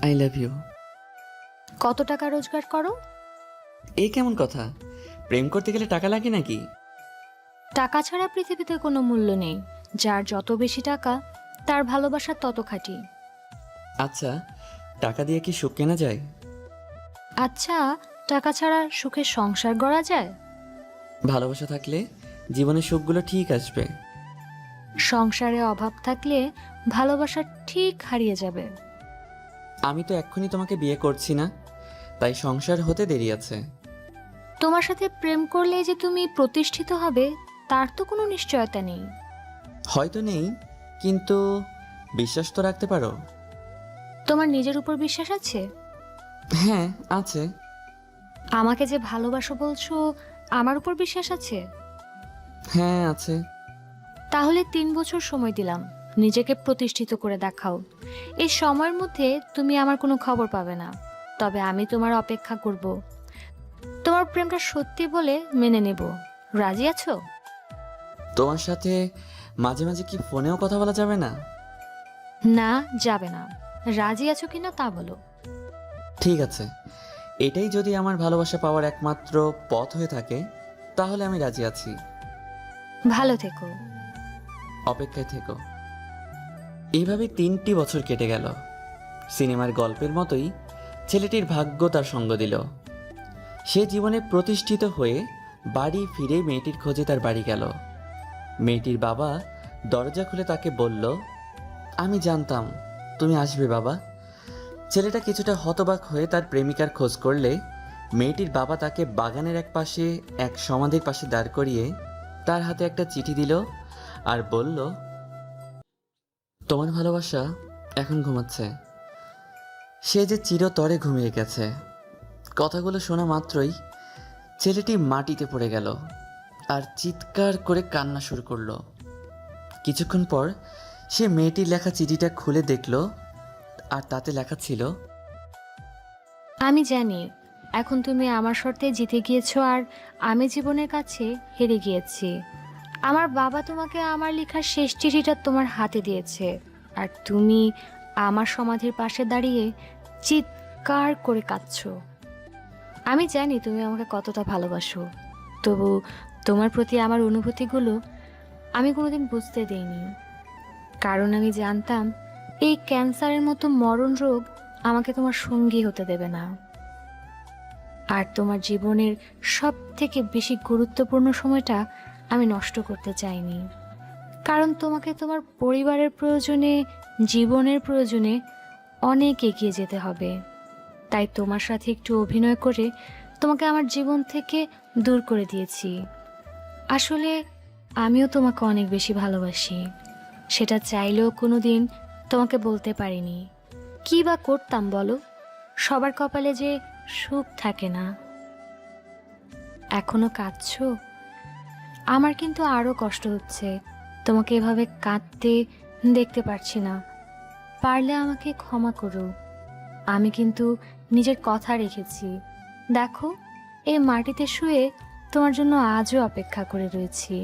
I love you. কত টাকা রোজগার করো? এই কেমন কথা? প্রেম করতে গেলে টাকা লাগে নাকি? টাকা ছাড়া পৃথিবীতে কোনো মূল্য নেই। যার যত বেশি টাকা, তার ভালোবাসা তত খাঁটি। আচ্ছা, টাকা দিয়ে কি সুখ কেনা যায়? আচ্ছা, টাকা ছাড়া সুখের সংসার গড়া যায়? ভালোবাসা থাকলে জীবনের সুখগুলো ঠিক আসবে। সংসারে অভাব থাকলে ভালোবাসা ঠিক হারিয়ে যাবে। আমি তো এক্ষুনি তোমাকে বিয়ে করছি না, তাই সংসার হতে দেরি আছে। তোমার সাথে প্রেম করলে যে তুমি প্রতিষ্ঠিত হবে, তার তো কোনো নিশ্চয়তা নেই। হয়তো নেই, কিন্তু বিশ্বাস তো রাখতে পারো। তোমার নিজের উপর বিশ্বাস আছে? হ্যাঁ, আছে। আমাকে যে ভালোবাসো বলছো, আমার উপর বিশ্বাস আছে? হ্যাঁ, আছে। তাহলে 3 বছর সময় দিলাম, নিজেকে প্রতিষ্ঠিত করে দেখাও। এই সময়ের মধ্যে তুমি আমার কোনো খবর পাবে না, তবে আমি তোমার অপেক্ষা করব। তোমার প্রেমটা সত্যি বলে মেনে নেব। রাজি আছো? তোমার সাথে মাঝে মাঝে কি ফোনেও কথা বলা যাবে না? না, যাবে না। রাজি আছো কিনা তা বলো। ঠিক আছে, এটাই যদি আমার ভালোবাসা পাওয়ার একমাত্র পথ হয়ে থাকে, তাহলে আমি রাজি আছি। ভালো থেকো। অপেক্ষায় থেকো। এইভাবে 3টি বছর কেটে গেল। সিনেমার গল্পের মতোই ছেলেটির ভাগ্য তার সঙ্গ দিল। সে জীবনে প্রতিষ্ঠিত হয়ে বাড়ি ফিরে মেয়েটির খোঁজে তার বাড়ি গেল। মেয়েটির বাবা দরজা খুলে তাকে বলল, আমি জানতাম তুমি আসবে বাবা। ছেলেটা কিছুটা হতবাক হয়ে তার প্রেমিকার খোঁজ করলে মেয়েটির বাবা তাকে বাগানের এক পাশে এক সমাধির পাশে দাঁড় করিয়ে তার হাতে একটা চিঠি দিল আর বলল, তোমার ভালোবাসা এখন ঘুমাচ্ছে। সে যে চিরতরে ঘুমিয়ে গেছে। কথাগুলো শোনা মাত্রই ছেলেটি মাটিতে পড়ে গেল আর চিৎকার করে কান্না শুরু করলো। কিছুক্ষণ পর সে মেয়েটির লেখা চিঠিটা খুলে দেখল, আর তাতে লেখা ছিল, আমি জানি এখন তুমি আমার শর্তে জিতে গিয়েছো, আর আমি জীবনের কাছে হেরে গিয়েছি। আমার বাবা তোমাকে আমার লেখার শেষ চিঠিটা তোমার হাতে দিয়েছে, আর তুমি আমার সমাধির পাশে দাঁড়িয়ে চিৎকার করে কাঁদছো। আমি জানি তুমি আমাকে কতটা ভালোবাসো, তবু তোমার প্রতি আমার অনুভূতিগুলো আমি কোনোদিন বুঝতে দেইনি। কারণ আমি জানতাম এই ক্যান্সারের মতো মরণ রোগ আমাকে তোমার সঙ্গী হতে দেবে না। আর তোমার জীবনের সব থেকে বেশি গুরুত্বপূর্ণ সময়টা আমি নষ্ট করতে চাইনি। কারণ তোমাকে তোমার পরিবারের প্রয়োজনে, জীবনের প্রয়োজনে অনেক এগিয়ে যেতে হবে। তাই তোমার সাথে একটু অভিনয় করে তোমাকে আমার জীবন থেকে দূর করে দিয়েছি। আসলে আমিও তোমাকে অনেক বেশি ভালোবাসি, সেটা চাইলেও কোনো দিন তোমাকে বলতে পারিনি। কী বা করতাম বলো? সবার কপালে যে সুখ থাকে না। এখনো কাঁদছো? আমার কিন্তু আরো কষ্ট হচ্ছে, তোমাকে এভাবে কাঁদতে দেখতে পারছি না। পারলে আমাকে ক্ষমা করো। আমি কিন্তু নিজের কথা রেখেছি। দেখো, এই মাটিতে শুয়ে তোমার জন্য আজও অপেক্ষা করে রয়েছি।